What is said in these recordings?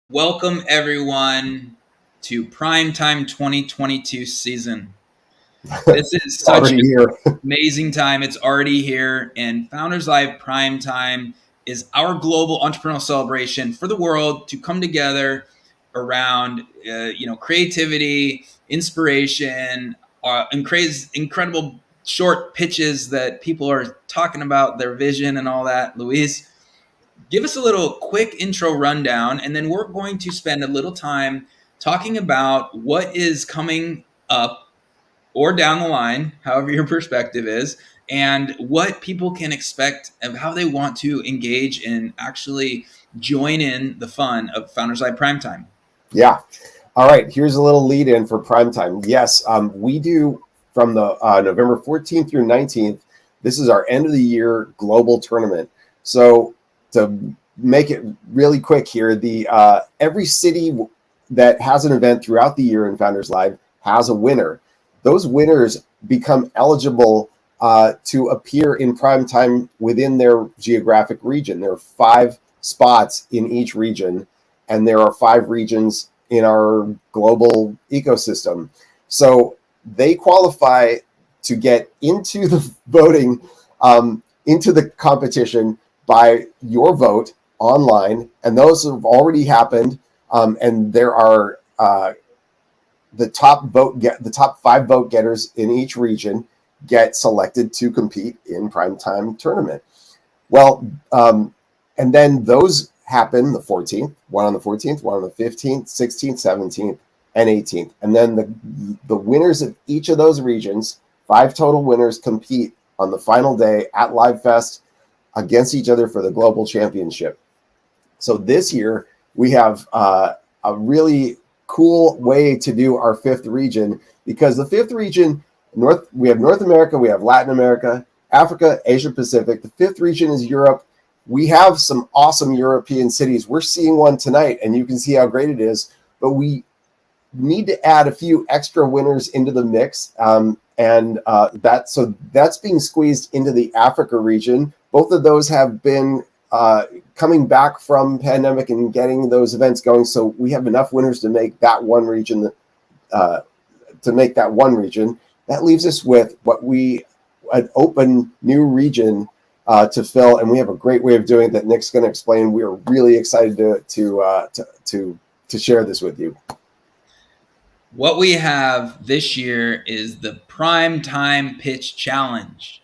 Welcome everyone to Primetime 2022 season. This is It's such already here. an amazing time. It's already here, and Founders Live Primetime is our global entrepreneurial celebration for the world to come together around creativity, inspiration, and incredible short pitches that people are talking about their vision and all that. Luis, give us a little quick intro rundown, and then we're going to spend a little time talking about what is coming up or down the line, however your perspective is, and what people can expect of how they want to engage and actually join in the fun of Founders Live Primetime. Yeah. All right. Here's a little lead in for prime time. Yes, we do from the November 14th through 19th. This is our end of the year global tournament. So to make it really quick here, the every city that has an event throughout the year in Founders Live has a winner. Those winners become eligible to appear in prime time within their geographic region. There are 5 spots in each region, and there are 5 regions in our global ecosystem. So they qualify to get into the voting, into the competition by your vote online, and those have already happened. And there are the top 5 vote getters in each region get selected to compete in primetime tournament. Well, and then those happen the 14th, one on the 14th, one on the 15th, 16th, 17th, and 18th. And then the winners of each of those regions, 5 total winners, compete on the final day at Live Fest against each other for the global championship. So this year we have a really cool way to do our 5th region, because the 5th region, we have North America, we have Latin America, Africa, Asia Pacific. The 5th region is Europe. We have some awesome European cities. We're seeing one tonight, and you can see how great it is. But we need to add a few extra winners into the mix, that's being squeezed into the Africa region. Both of those have been coming back from pandemic and getting those events going. So we have enough winners to make that one region. That leaves us with an open new region to fill, and we have a great way of doing it that Nick's going to explain. We are really excited to share this with you. What we have this year is the Prime Time Pitch Challenge.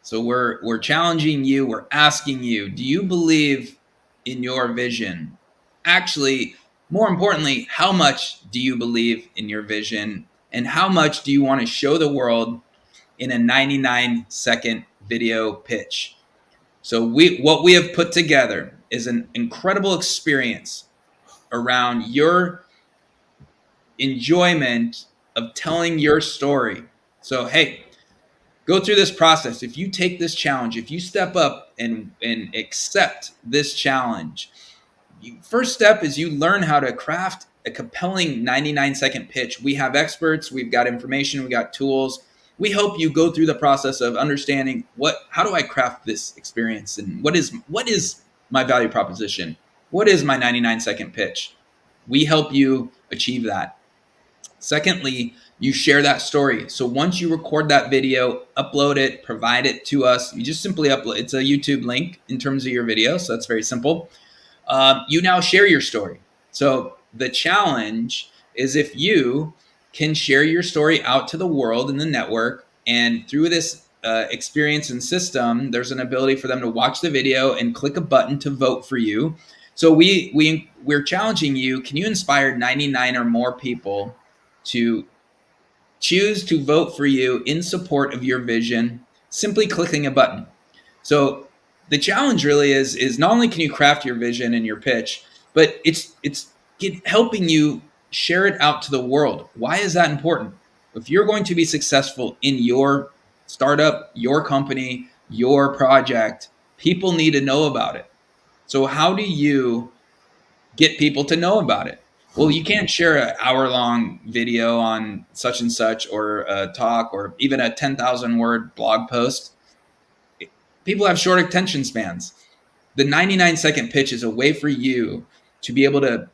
So we're challenging you, we're asking you, do you believe in your vision? Actually, more importantly, how much do you believe in your vision, and how much do you want to show the world in a 99-second video pitch? So what we have put together is an incredible experience around your enjoyment of telling your story. So hey, go through this process. If you take this challenge, if you step up and accept this challenge, first step is you learn how to craft a compelling 99-second pitch. We have experts, we've got information, we got tools. We help you go through the process of understanding how do I craft this experience, and what is my value proposition? What is my 99-second pitch? We help you achieve that. Secondly, you share that story. So once you record that video, upload it, provide it to us. You just simply upload. It's a YouTube link in terms of your video, so that's very simple. You now share your story. So the challenge is if you can share your story out to the world in the network, and through this experience and system, there's an ability for them to watch the video and click a button to vote for you. So we're challenging you. Can you inspire 99 or more people to choose to vote for you in support of your vision, simply clicking a button? So the challenge really is not only can you craft your vision and your pitch, but it's helping you share it out to the world. Why is that important? If you're going to be successful in your startup, your company, your project, people need to know about it. So how do you get people to know about it? Well, you can't share an hour-long video on such and such, or a talk, or even a 10,000 word blog post. People have short attention spans. The 99-second pitch is a way for you to be able to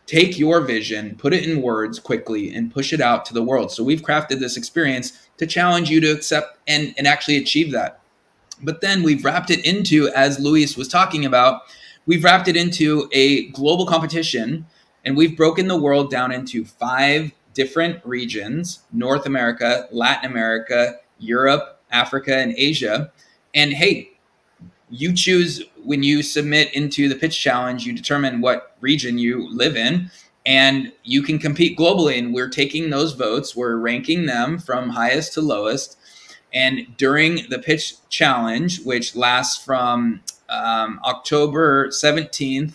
take your vision, put it in words quickly, and push it out to the world. So we've crafted this experience to challenge you to accept and actually achieve that. But then we've wrapped it into, as Luis was talking about, we've wrapped it into a global competition, and we've broken the world down into 5 different regions: North America, Latin America, Europe, Africa, and Asia. And hey, you choose when you submit into the pitch challenge, you determine what region you live in, and you can compete globally. And we're taking those votes, we're ranking them from highest to lowest. And during the pitch challenge, which lasts from October 17th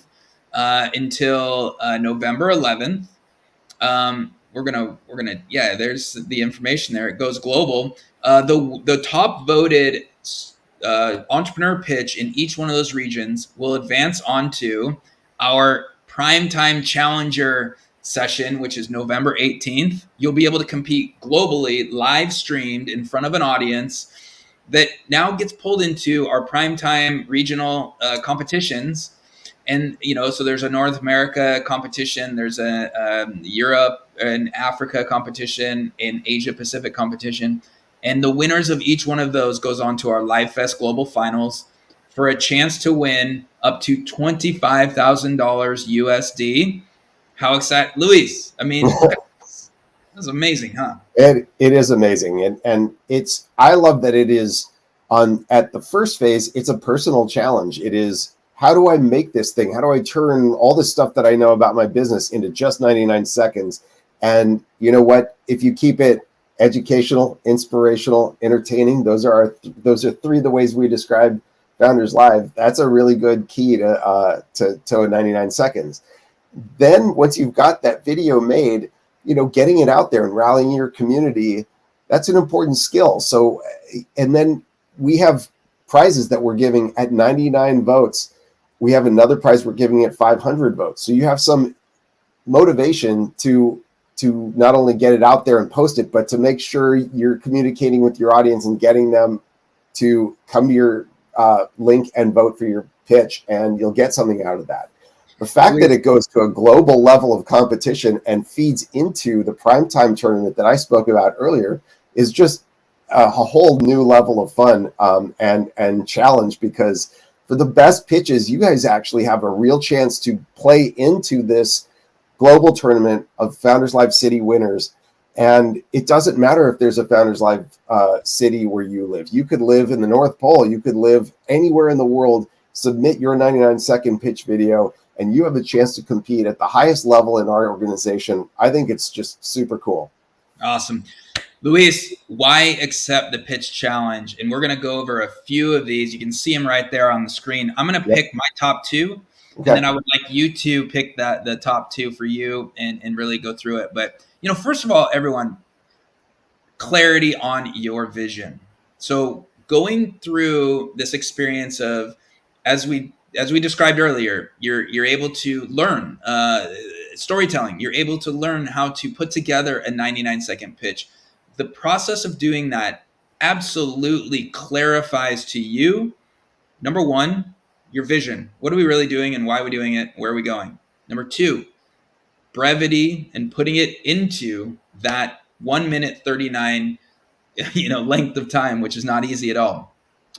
until November 11th, yeah, there's the information there. It goes global. The top voted entrepreneur pitch in each one of those regions will advance onto our primetime challenger session, which is November 18th. You'll be able to compete globally, live streamed in front of an audience that now gets pulled into our primetime regional competitions. And so there's a North America competition, there's a Europe and Africa competition, an Asia Pacific competition, and the winners of each one of those goes on to our Live Fest Global Finals for a chance to win up to $25,000 USD. How excited, Luis? I mean, that's amazing, huh? It is amazing, and it's, I love that it is on at the first phase. It's a personal challenge. It is, how do I make this thing? How do I turn all the stuff that I know about my business into just 99 seconds? And you know what? If you keep it educational, inspirational, entertaining, those are 3 of the ways we describe Founders Live. That's a really good key to 99 seconds. Then once you've got that video made, getting it out there and rallying your community, that's an important skill. So, and then we have prizes that we're giving at 99 votes. We have another prize we're giving at 500 votes. So you have some motivation to not only get it out there and post it, but to make sure you're communicating with your audience and getting them to come to your link and vote for your pitch, and you'll get something out of that. The fact that it goes to a global level of competition and feeds into the primetime tournament that I spoke about earlier is just a whole new level of fun and challenge, because for the best pitches, you guys actually have a real chance to play into this global tournament of Founders Live City winners. And it doesn't matter if there's a Founders Live city where you live. You could live in the North Pole. You could live anywhere in the world. Submit your 99-second pitch video, and you have a chance to compete at the highest level in our organization. I think it's just super cool. Awesome. Luis, why accept the pitch challenge? And we're going to go over a few of these. You can see them right there on the screen. I'm going to pick my top 2. Okay. And then I would like you to pick the top 2 for you and really go through it. But, first of all, everyone, clarity on your vision. So going through this experience of, as we described earlier, you're able to learn storytelling. You're able to learn how to put together a 99-second pitch. The process of doing that absolutely clarifies to you, number 1, your vision. What are we really doing and why are we doing it? Where are we going? Number 2, brevity and putting it into that 1 minute 39 length of time, which is not easy at all.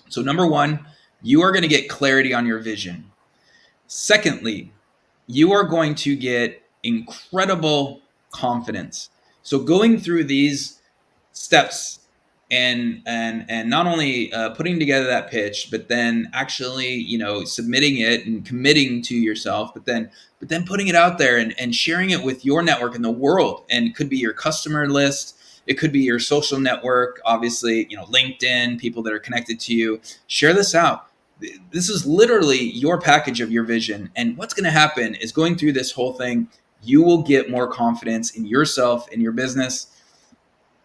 So number 1, you are going to get clarity on your vision. Secondly, you are going to get incredible confidence. So going through these steps and not only putting together that pitch, but then actually submitting it and committing to yourself, but then putting it out there and sharing it with your network in the world. And it could be your customer list, it could be your social network, obviously LinkedIn, people that are connected to you. Share this out. This is literally your package of your vision. And what's going to happen is, going through this whole thing, you will get more confidence in yourself, in your business.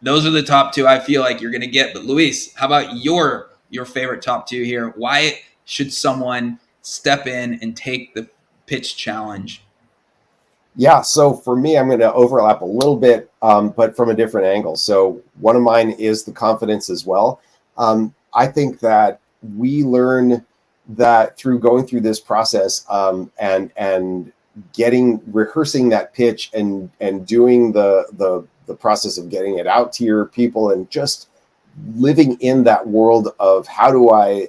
Those are the top 2 I feel like you're going to get. But Luis, how about your favorite top 2 here? Why should someone step in and take the pitch challenge? Yeah, so for me, I'm going to overlap a little bit, but from a different angle. So one of mine is the confidence as well. I think that we learn that through going through this process and rehearsing that pitch and doing the process of getting it out to your people, and just living in that world of how do I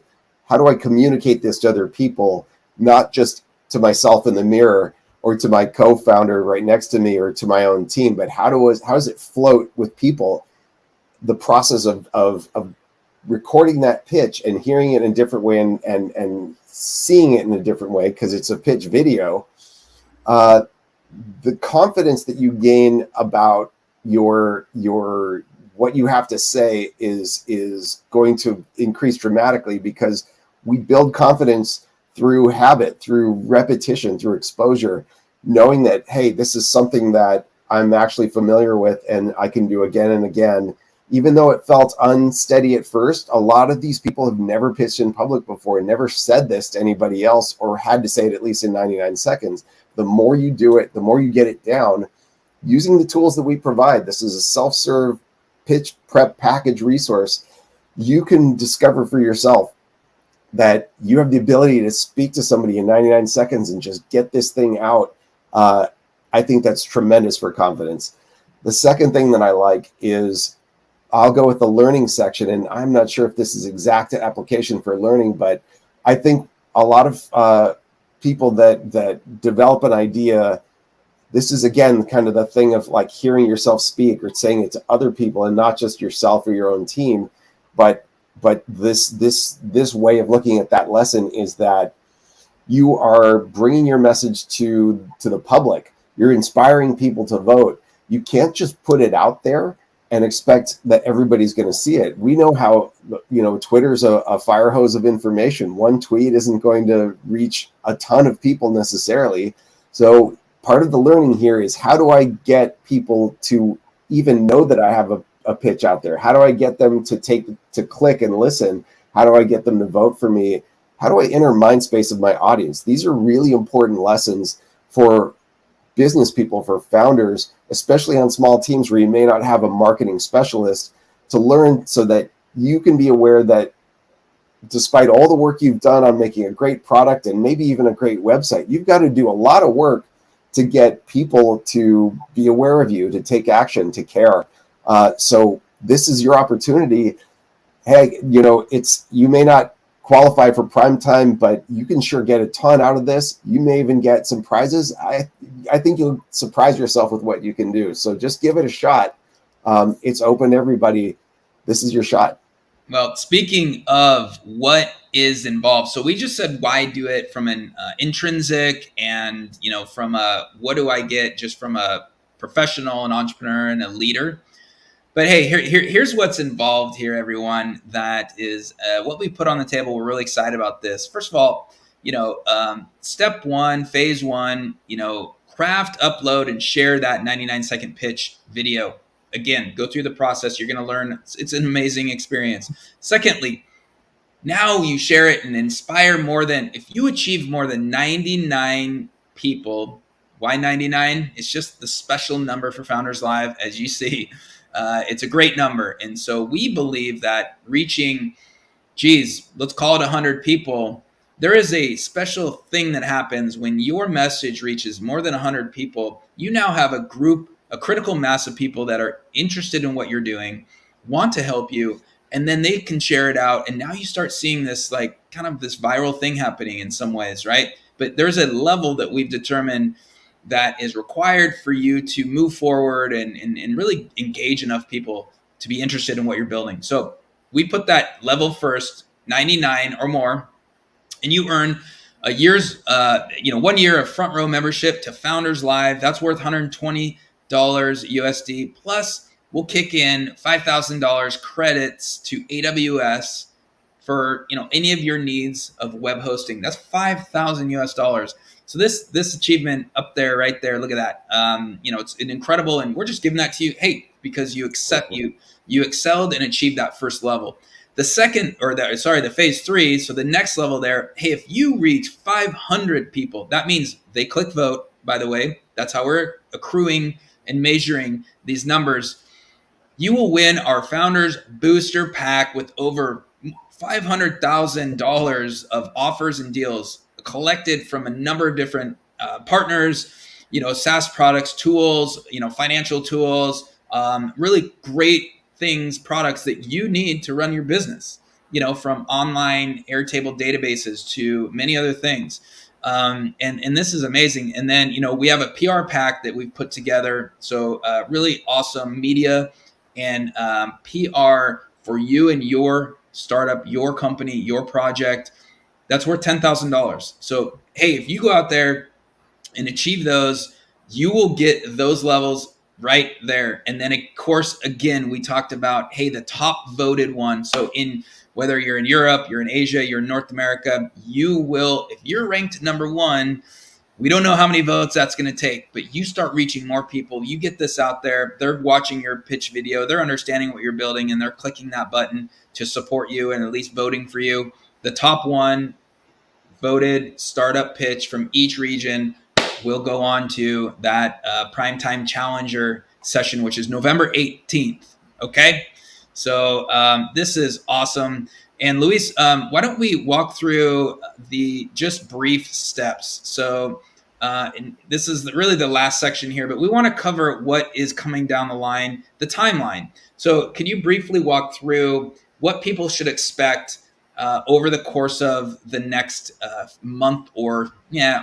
communicate this to other people, not just to myself in the mirror or to my co-founder right next to me or to my own team, but how does it float with people? The process of recording that pitch and hearing it in a different way, and seeing it in a different way because it's a pitch video. uh, the confidence that you gain about your what you have to say is going to increase dramatically, because we build confidence through habit, through repetition, through exposure, knowing that, hey, this is something that I'm actually familiar with and I can do again and again. Even though it felt unsteady at first, a lot of these people have never pitched in public before and never said this to anybody else, or had to say it at least in 99 seconds. The more you do it, the more you get it down using the tools that we provide. This is a self-serve pitch prep package resource. You can discover for yourself that you have the ability to speak to somebody in 99 seconds and just get this thing out. I think that's tremendous for confidence. The second thing that I like is, I'll go with the learning section, and I'm not sure if this is exact application for learning, but I think a lot of people that develop an idea, this is again kind of the thing of like hearing yourself speak or saying it to other people and not just yourself or your own team. But this way of looking at that lesson is that you are bringing your message to the public. You're inspiring people to vote. You can't just put it out there and expect that everybody's going to see it. We know how, Twitter's a fire hose of information. One tweet isn't going to reach a ton of people necessarily. So part of the learning here is, how do I get people to even know that I have a pitch out there? How do I get them to click and listen? How do I get them to vote for me? How do I enter mind space of my audience? These are really important lessons for business people, for founders, especially on small teams where you may not have a marketing specialist, to learn, so that you can be aware that despite all the work you've done on making a great product and maybe even a great website, you've got to do a lot of work to get people to be aware of you, to take action, to care. So this is your opportunity. Hey, you may not qualify for prime time, but you can sure get a ton out of this. You may even get some prizes. I think you'll surprise yourself with what you can do. So just give it a shot. It's open to everybody. This is your shot. Well, speaking of what is involved, so we just said why do it from an intrinsic, and from a what do I get just from a professional, an entrepreneur, and a leader. But hey, here's what's involved here, everyone. That is what we put on the table. We're really excited about this. First of all, step one, phase one, craft, upload, and share that 99-second pitch video. Again, go through the process. You're going to learn. It's an amazing experience. Secondly, now you share it and inspire if you achieve more than 99 people. Why 99? It's just the special number for Founders Live, as you see. It's a great number. And so we believe that reaching, let's call it 100 people. There is a special thing that happens when your message reaches more than 100 people. You now have a critical mass of people that are interested in what you're doing, want to help you, and then they can share it out. And now you start seeing this kind of this viral thing happening in some ways, right? But there's a level that we've determined that is required for you to move forward and really engage enough people to be interested in what you're building. So we put that level first, 99 or more, and you earn a year's, 1 year of front row membership to Founders Live. That's worth $120 USD. Plus, we'll kick in $5,000 credits to AWS for any of your needs of web hosting. That's 5,000 US dollars. So this achievement up there, right there, look at that. It's an incredible, and we're just giving that to you, hey, because you excelled and achieved that first level. The phase three. So the next level there, hey, if you reach 500 people, that means they click vote. By the way, that's how we're accruing and measuring these numbers. You will win our Founders Booster Pack with over $500,000 of offers and deals collected from a number of different partners, SaaS products, tools, financial tools, really great things, products that you need to run your business, from online Airtable databases to many other things. And this is amazing. And then, we have a PR pack that we've put together. So really awesome media and PR for you and your startup, your company, your project. That's worth $10,000. So, hey, if you go out there and achieve those, you will get those levels right there. And then, of course, again, we talked about, hey, the top voted one. So whether you're in Europe, you're in Asia, you're in North America, you will, if you're ranked number one, we don't know how many votes that's going to take, but you start reaching more people. You get this out there. They're watching your pitch video. They're understanding what you're building, and they're clicking that button to support you and at least voting for you. The top one voted startup pitch from each region will go on to that primetime challenger session, which is November 18th. Okay. So this is awesome. And Luis, why don't we walk through the just brief steps? So and this is really the last section here, but we want to cover what is coming down the line, the timeline. So can you briefly walk through what people should expect over the course of the next month or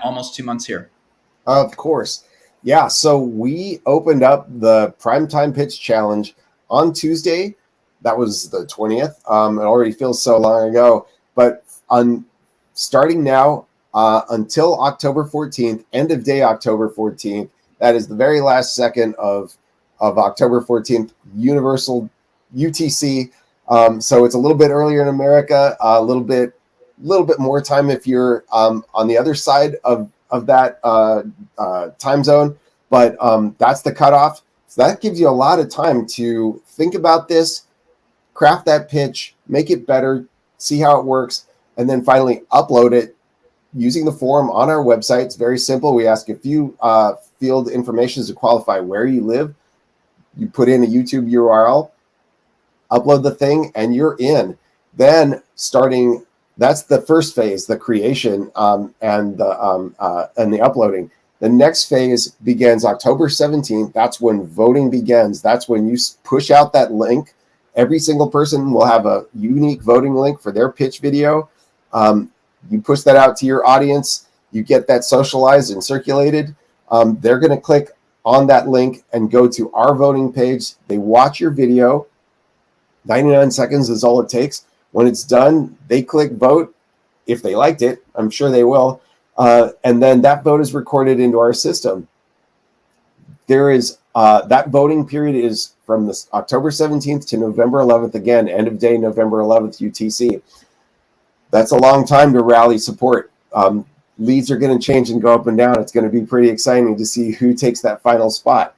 almost 2 months here? Of course. Yeah. So we opened up the Primetime Pitch Challenge on Tuesday. That was the 20th. It already feels so long ago. But starting now until October 14th, end of day October 14th, that is the very last second of October 14th, Universal UTC. So it's a little bit earlier in America, a little bit more time if you're on the other side of that time zone, but that's the cutoff. So that gives you a lot of time to think about this, craft that pitch, make it better, see how it works, and then finally upload it using the form on our website. It's very simple. We ask a few field information to qualify where you live. You put in a YouTube URL, upload the thing, and you're in. Then that's the first phase, the creation and the uploading. The next phase begins October 17th. That's when voting begins. That's when you push out that link. Every single person will have a unique voting link for their pitch video. You push that out to your audience. You get that socialized and circulated. They're going to click on that link and go to our voting page. They watch your video. 99 seconds is all it takes. When it's done, they click vote if they liked it. I'm sure they will. And then that vote is recorded into our system. There is that voting period is from this October 17th to November 11th. Again, end of day, November 11th, UTC. That's a long time to rally support. Leads are going to change and go up and down. It's going to be pretty exciting to see who takes that final spot.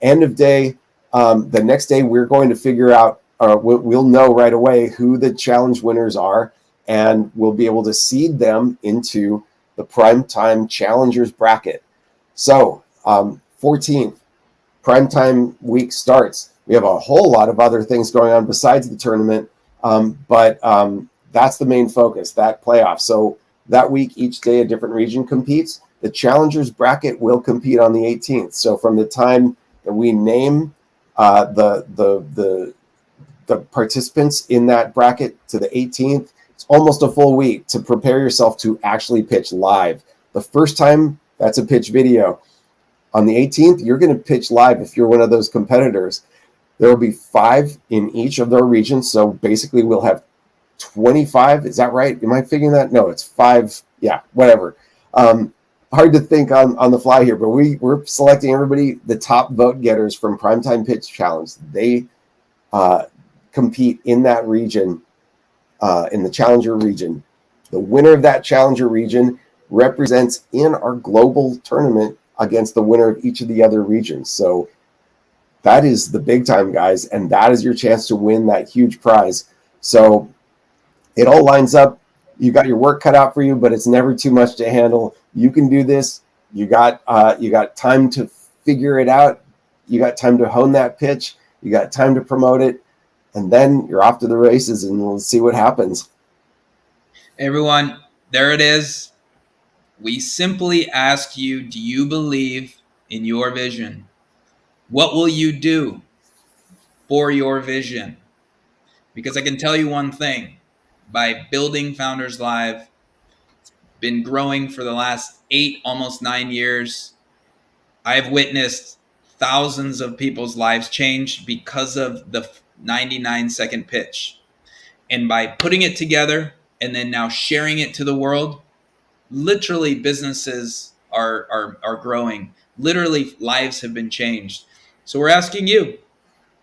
End of day, the next day, we're going to figure out, we'll know right away who the challenge winners are, and we'll be able to seed them into the Primetime Challengers bracket. So 14th, Primetime week starts. We have a whole lot of other things going on besides the tournament, but that's the main focus, that playoff. So that week, each day, a different region competes. The Challengers bracket will compete on the 18th. So from the time that we name the participants in that bracket to the 18th, it's almost a full week to prepare yourself to actually pitch live. The first time, that's a pitch video. On the 18th, you're going to pitch live if you're one of those competitors. There will be 5 in each of their regions. So basically, we'll have 25. Is that right? Am I figuring that? No, it's 5. Yeah, whatever. Hard to think on the fly here, but we're selecting everybody, the top vote getters from Primetime Pitch Challenge. They compete in that region, in the Challenger region. The winner of that Challenger region represents in our global tournament against the winner of each of the other regions. So that is the big time, guys, and that is your chance to win that huge prize. So it all lines up. You got your work cut out for you, but it's never too much to handle. You can do this. You got time to figure it out. You got time to hone that pitch. You got time to promote it, and then you're off to the races, and we'll see what happens. Everyone, there it is. We simply ask you, do you believe in your vision? What will you do for your vision? Because I can tell you one thing, by building Founders Live, been growing for the last 8, almost 9 years. I've witnessed thousands of people's lives change because of the 99-second pitch. And by putting it together and then now sharing it to the world, literally businesses are growing. Literally lives have been changed. So we're asking you,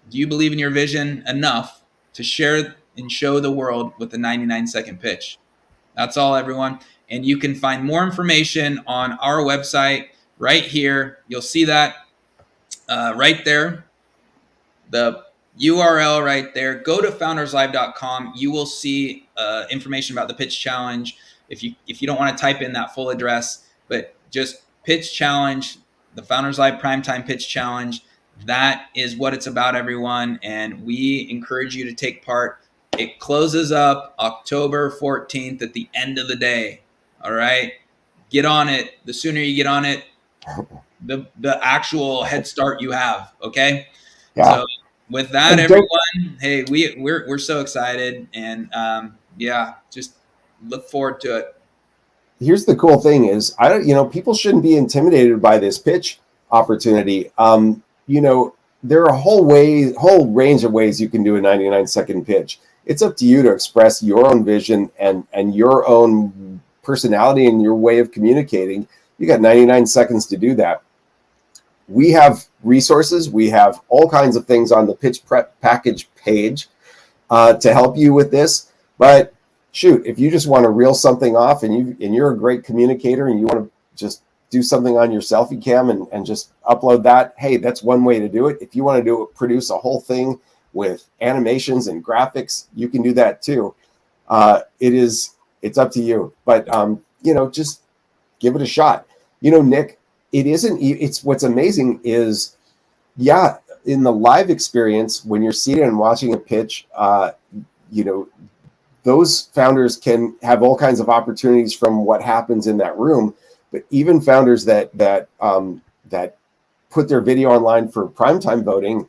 do you believe in your vision enough to share and show the world with the 99-second pitch? That's all, everyone. And you can find more information on our website right here. You'll see that right there, the URL right there. Go to founderslive.com. You will see information about the pitch challenge. If you don't want to type in that full address, but just pitch challenge, the Founders Live Primetime Pitch Challenge. That is what it's about, everyone. And we encourage you to take part. It closes up October 14th at the end of the day. All right. Get on it. The sooner you get on it, the actual head start you have. Okay. Yeah. So with that, And everyone, hey, we're so excited, and yeah, just look forward to it. here's the cool thing is, I don't, people shouldn't be intimidated by this pitch opportunity. There are a whole range of ways you can do a 99-second pitch. It's up to you to express your own vision and your own personality and your way of communicating. You got 99 seconds to do that. We have resources. We have all kinds of things on the pitch prep package page to help you with this. But shoot, if you just want to reel something off and you're a great communicator and you want to just do something on your selfie cam and just upload that, hey, that's one way to do it. If you want to produce a whole thing with animations and graphics, you can do that too. It's up to you. But just give it a shot. Nick, it's what's amazing is, yeah, in the live experience, when you're seated and watching a pitch, those founders can have all kinds of opportunities from what happens in that room. But even founders that put their video online for primetime voting,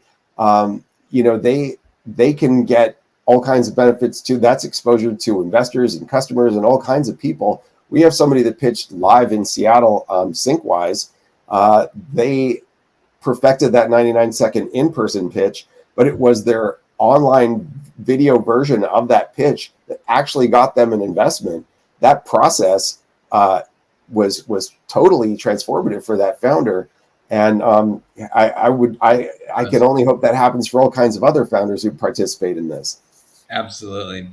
they can get all kinds of benefits too. That's exposure to investors and customers and all kinds of people. We have somebody that pitched live in Seattle, Synkwise. They perfected that 99-second in-person pitch, but it was their online video version of that pitch that actually got them an investment. That process was totally transformative for that founder. And I can only hope that happens for all kinds of other founders who participate in this. Absolutely.